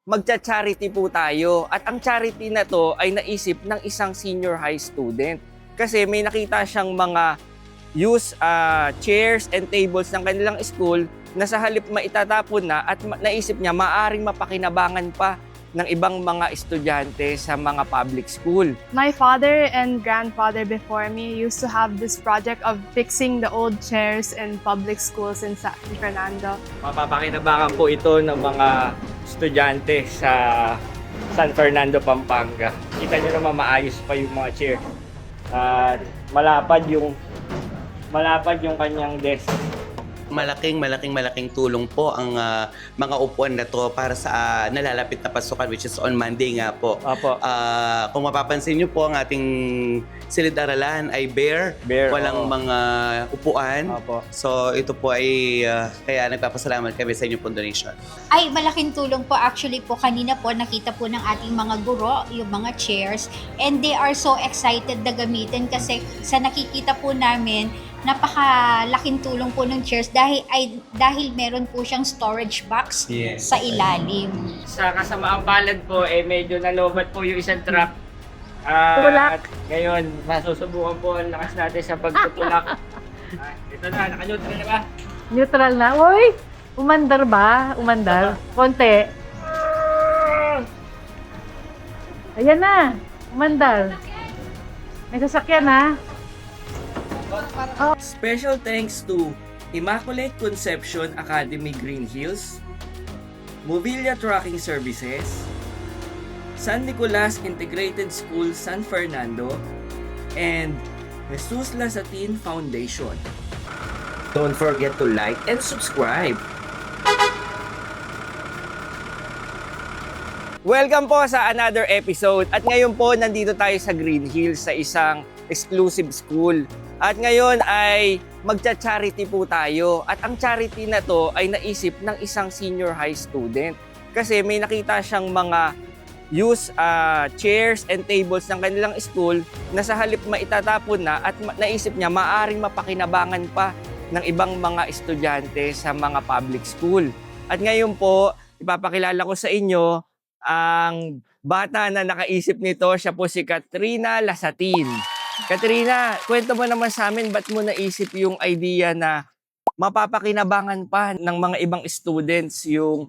magcha-charity po tayo. At ang charity na to ay naisip ng isang senior high student. Kasi may nakita siyang mga used chairs and tables ng kanilang school na sa halip maitatapon na at naisip niya maaring mapakinabangan pa ng ibang mga estudyante sa mga public school. My father and grandfather before me used to have this project of fixing the old chairs in public schools in San Fernando. Mapapakinabangan po ito ng mga estudyante sa San Fernando, Pampanga. Kita nyo naman maayos pa yung mga chair. At malapad yung kanyang desk. Malaking tulong po ang mga upuan na to para sa nalalapit na pasukan, which is on Monday nga po. Apo. Kung mapapansin niyo po, ang ating silid-aralan ay bare, walang mga upuan. Apo. So ito po ay kaya nagpapasalamat kami sa inyo pong donation. Ay, malaking tulong po. Actually po, kanina po nakita po ng ating mga guro yung mga chairs, and they are so excited na gamitin kasi sa nakikita po namin, napakalaking tulong po ng chairs dahil meron po siyang storage box sa ilalim. Sa kasamaang palad po, medyo nalobat po yung isang truck. Tulak. At ngayon, masusubukan po ang lakas natin sa pagtutulak. Ito na, naka-neutral na ba? Neutral na. Uy! Umandar ba? Umandar? Konti. Ayan na. Umandar. May sasakyan ha. Special thanks to Immaculate Conception Academy Green Hills, Movilla Trucking Services, San Nicolas Integrated School San Fernando, and Jesus Lasatin Foundation. Don't forget to like and subscribe. Welcome po sa another episode. At ngayon po, nandito tayo sa Green Hills sa isang exclusive school. At ngayon ay magcha-charity po tayo. At ang charity na to ay naisip ng isang senior high student. Kasi may nakita siyang mga used chairs and tables ng kanilang school na sa halip maitatapon na at naisip niya maaring mapakinabangan pa ng ibang mga estudyante sa mga public school. At ngayon po, ipapakilala ko sa inyo ang bata na nakaisip nito. Siya po si Katrina Lasatin. Katrina, kwento mo naman sa amin, ba't mo naisip yung idea na mapapakinabangan pa ng mga ibang students yung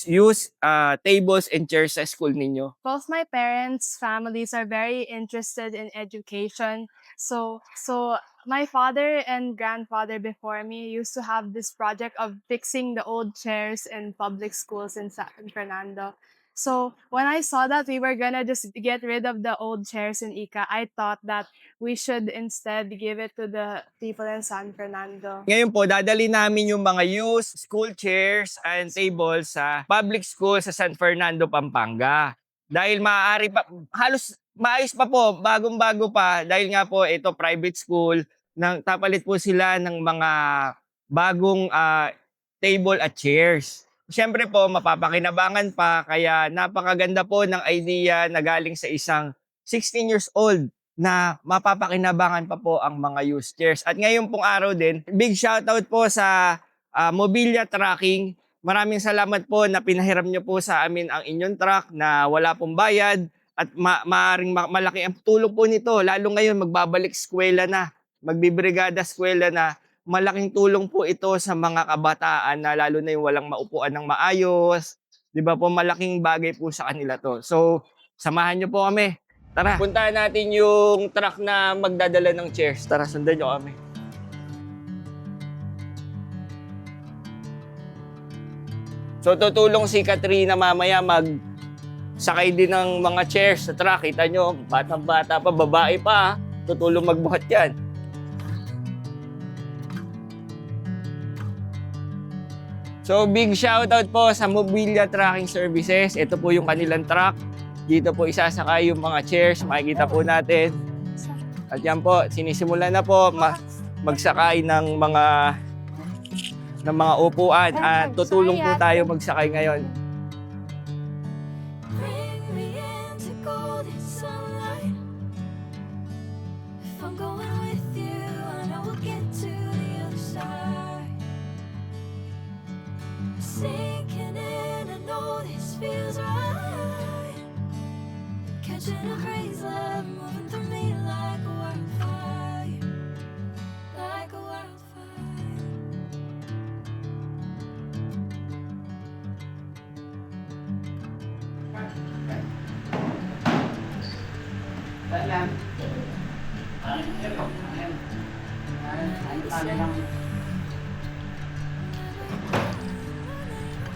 use tables and chairs sa school ninyo? Both my parents' families are very interested in education. So my father and grandfather before me used to have this project of fixing the old chairs in public schools in San Fernando. So when I saw that we were gonna just get rid of the old chairs in Ica, I thought that we should instead give it to the people in San Fernando. Ngayon po, dadali namin yung mga used school chairs and tables sa public school sa San Fernando, Pampanga. Dahil maaari pa, halos maayos pa po, bagong-bago pa. Dahil nga po, ito private school, tapalit po sila ng mga bagong table at chairs. Siyempre po, mapapakinabangan pa, kaya napakaganda po ng idea na galing sa isang 16 years old na mapapakinabangan pa po ang mga used chairs. At ngayon pong araw din, big shoutout po sa Movilla Trucking. Maraming salamat po na pinahiram nyo po sa amin ang inyong truck na wala pong bayad at maaring malaki ang tulong po nito. Lalo ngayon magbabalik eskwela na, magbibrigada eskwela na. Malaking tulong po ito sa mga kabataan na lalo na yung walang maupuan ng maayos. Di ba po, malaking bagay po sa kanila to. So, samahan nyo po kami. Tara, puntahan natin yung truck na magdadala ng chairs. Tara, sundan nyo kami. So, tutulong si Katrina mamaya magsakay din ng mga chairs sa truck. Kita nyo, batang-bata pa, babae pa. Tutulong magbuhat yan. So, big shoutout po sa Movilla Trucking Services. Ito po yung kanilang truck. Dito po isasakay yung mga chairs. Makikita po natin. At yan po, sinisimulan na po magsakay ng mga upuan. At tutulong po tayo magsakay ngayon. Bring me into golden sunlight. If I'm going with you, I know we'll get to the other side. Sinking in, I know this feels right. Catching a crazy love moving through me like a wildfire. Like a wildfire.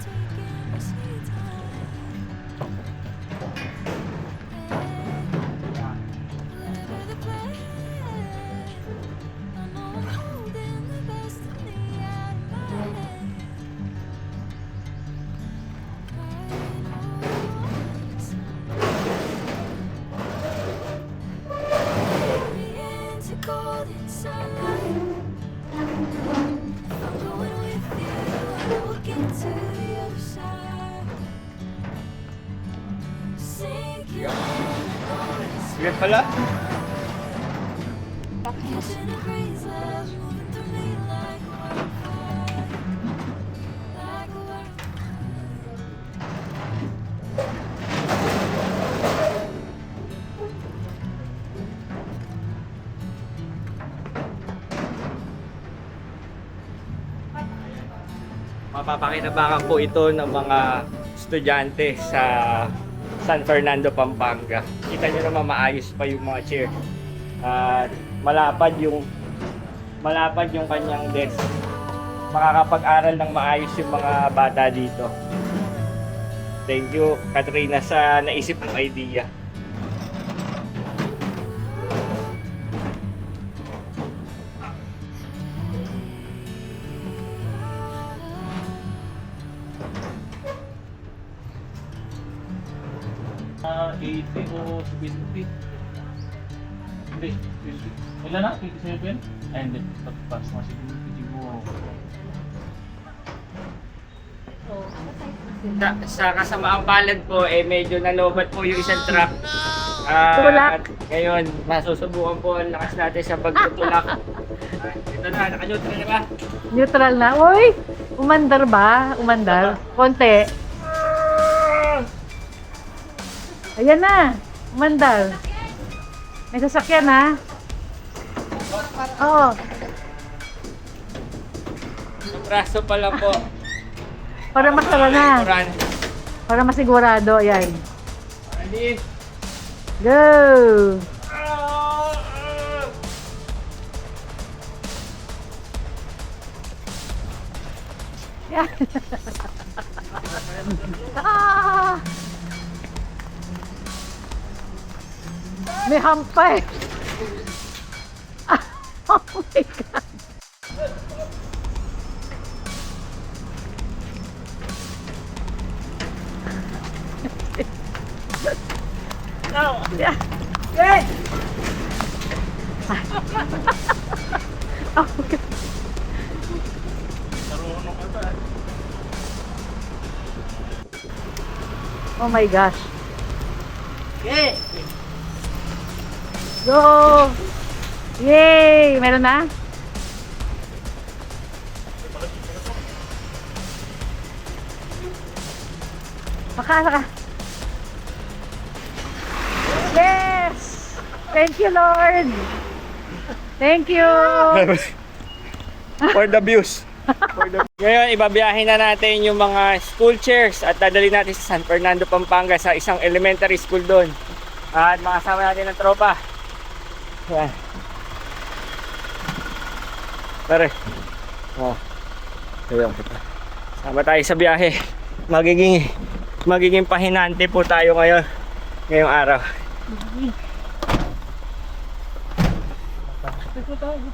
Taking my sweet time. Whatever the plan, I know I'm holding the best of me out of my head. Into golden sunlight. If I'm going with you, I will get to the other side. Sinking in the golden Sige pala. Catching a crazy love moving through me like a wildfire. Like a wildfire. Mapapakinabangan po ito ng mga estudyante sa San Fernando, Pampanga. Kita nyo naman maayos pa yung mga chair. At malapad yung kanyang desk. Makakapag-aral ng maayos yung mga bata dito. Thank you, Katrina, sa naisip mong idea. Eighty o 20. Hindi, 20. Ilan na? 27? Ay, hindi. Pagpas mo siguro. Sa kasamaang palad po, medyo nalobat po yung isang truck. Tulak. At ngayon, masusubukan po ang lakas natin sa pagtutulak. Ito na, naka-neutral na ba? Neutral na. Uy! Umandar ba? Umandar? Konti. Ayan na. Umandar. May sasakyan ha. Oo. Ang braso pa lang po. Para masara na. Kuran. Para masigurado. Ayan. Ready? Go! Yeah. Ah! May hampay. Ah, oh my God. No. Yeah. Good. Oh, okay. Oh my gosh. Okay. Go! Yay! Meron na? Saka. Yes! Thank you, Lord! Thank you! For the views. Ngayon, ibabiyahin na natin yung mga school chairs at dadali natin sa San Fernando, Pampanga sa isang elementary school doon. At makasama natin ang tropa. Yan. Pare. Oh. Ayun. Sama tayo sa biyahe. Magiging pahinante po tayo ngayong araw.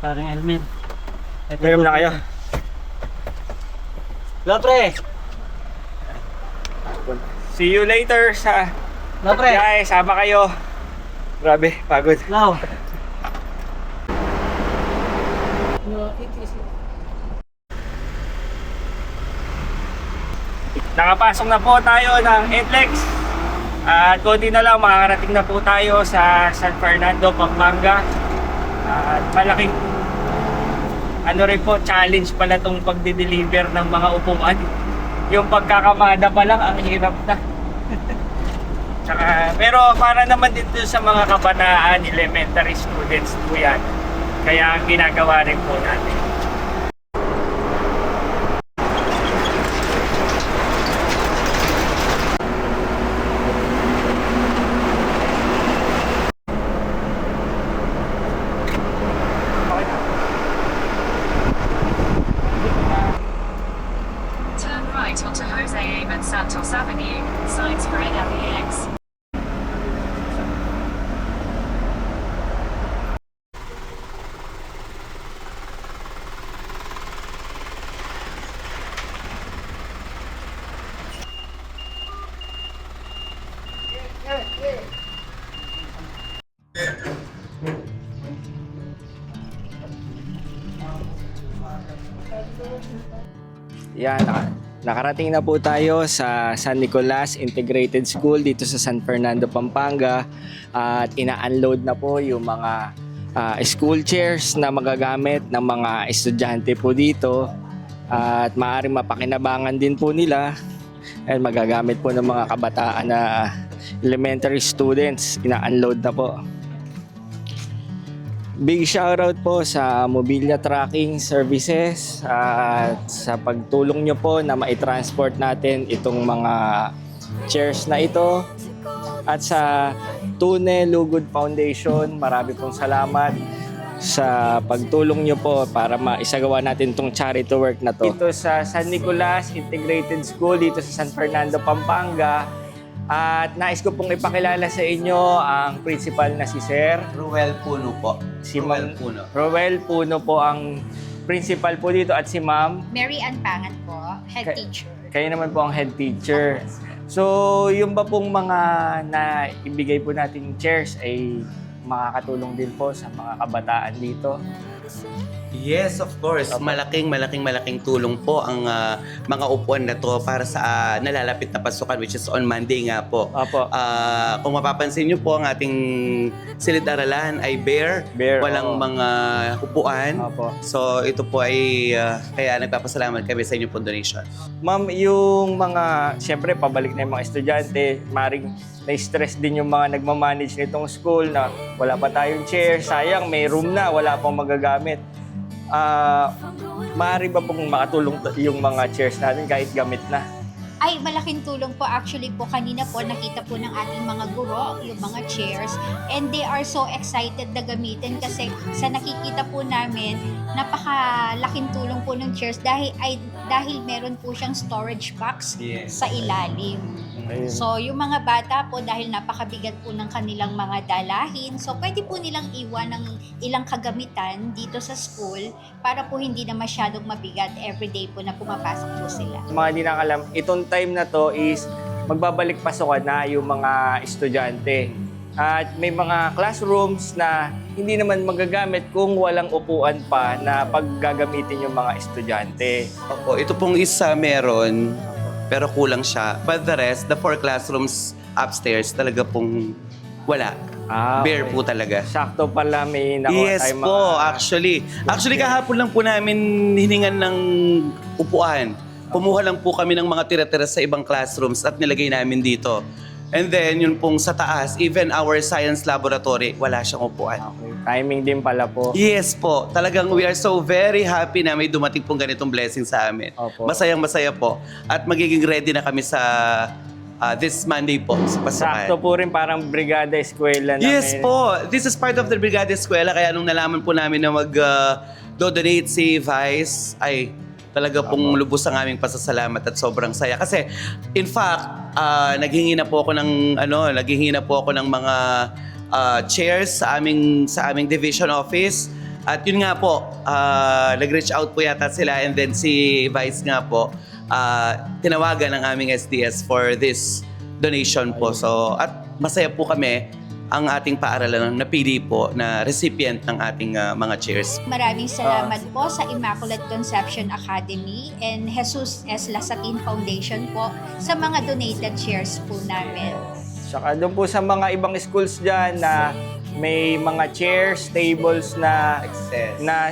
Parang helmet. Meron na kayo. Pre! See you later sa Pre! biyahe. Sama kayo. Grabe, pagod. Now! Nakapasok na po tayo ng NLEX. At konti na lang makakarating na po tayo sa San Fernando, Pampanga. At malaking challenge pala itong pagde-deliver ng mga upuan. Yung pagkakamada pa lang, ang hirap na. Pero para naman dito sa mga kabataan, elementary students po yan. Kaya ginagawa rin po natin. Turn right onto Jose Abad Santos Avenue, signs for NLEX. Yan, nakarating na po tayo sa San Nicolas Integrated School dito sa San Fernando, Pampanga. At ina-unload na po yung mga school chairs na magagamit ng mga estudyante po dito. At maaaring mapakinabangan din po nila at magagamit po ng mga kabataan na elementary students. Ina-unload na po. Big shoutout po sa Mobilia Tracking Services at sa pagtulong nyo po na mai-transport natin itong mga chairs na ito. At sa Tune Lugod Foundation, marami pong salamat sa pagtulong nyo po para maisagawa natin itong charity work na to. Dito sa San Nicolas Integrated School, dito sa San Fernando, Pampanga. At nais ko pong ipakilala sa inyo ang principal na si Sir. Ruel Puno po. Si Ruel Ma'am Puno. Roel Puno po ang principal po dito at si Ma'am, Mary Ann Pangan po, head Ka- teacher. kayo naman po ang head teacher. So, yung ba pong mga na ibigay po nating chairs ay makakatulong din po sa mga kabataan dito. Yes, of course. Malaking tulong po ang mga upuan na to para sa nalalapit na pasukan, which is on Monday nga po. Opo. Kung mapapansin niyo po, ang ating silid-aralan ay bare, walang oo. mga upuan. Opo. So ito po ay kaya nagpapasalamat kami sa inyo po donation. Ma'am, yung mga, siyempre, pabalik na yung mga estudyante, maring na-stress din yung mga nagmamanage nitong school na wala pa tayong chair, sayang, may room na, wala pang magagamit. Maaari ba pong makatulong yung mga chairs natin kahit gamit na? Ay, malaking tulong po. Actually po, kanina po nakita po ng ating mga guro yung mga chairs, and they are so excited na gamitin kasi sa nakikita po namin, napakalaking tulong po ng chairs dahil meron po siyang storage box Yes. sa ilalim. Ayun. So, yung mga bata po, dahil napakabigat po ng kanilang mga dalahin, so pwede po nilang iwan ng ilang kagamitan dito sa school para po hindi na masyadong mabigat everyday po na pumapasok po sila. Sa mga di nakalam, itong time na to is magbabalik pasukan na yung mga estudyante. At may mga classrooms na hindi naman magagamit kung walang upuan pa na paggagamitin yung mga estudyante. Opo, ito pong isa meron, pero kulang siya. But the rest, the 4 classrooms upstairs, talaga pong wala. Bare Okay. po talaga. Sakto pala may nakuha Yes tayong po, mga... actually kahapon lang po namin hiningan ng upuan. Kumuha lang po kami ng mga tira-tira sa ibang classrooms at nilagay namin dito. And then, yun pong sa taas, even our science laboratory, wala siyang upuan. Okay. Timing din pala po. Yes po, talagang we are so very happy na may dumating pong ganitong blessing sa amin. Opo. Masayang-masaya po. At magiging ready na kami sa this Monday po sa pasukan. Sakto po rin parang Brigada Eskwela na Yes may... po, this is part of the Brigada Eskwela. Kaya nung nalaman po namin na mag-donate si Vice, ay talaga pong lubos ang aming pasasalamat at sobrang saya. Kasi in fact, naghingi na po ako ng mga chairs sa aming division office. At yun nga po, nag-reach out po yata sila, and then si Vice nga po, tinawagan ng aming SDS for this donation po. So, at masaya po kami ang ating paaralan ng napili po na recipient ng ating mga chairs. Maraming salamat po sa Immaculate Conception Academy and Jesus S. Lasatin Foundation po sa mga donated chairs po namin. Saka doon po sa mga ibang schools dyan na may mga chairs, tables na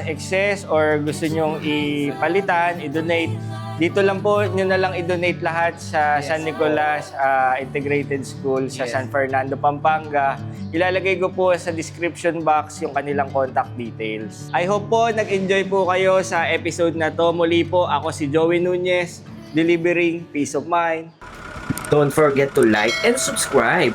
excess or gusto nyong ipalitan, i-donate, Dito lang po, nyo na lang i-donate lahat sa San Nicolas Integrated School sa San Fernando, Pampanga. Ilalagay ko po sa description box yung kanilang contact details. I hope po nag-enjoy po kayo sa episode na to. Muli po, ako si Joey Nunez, delivering peace of mind. Don't forget to like and subscribe.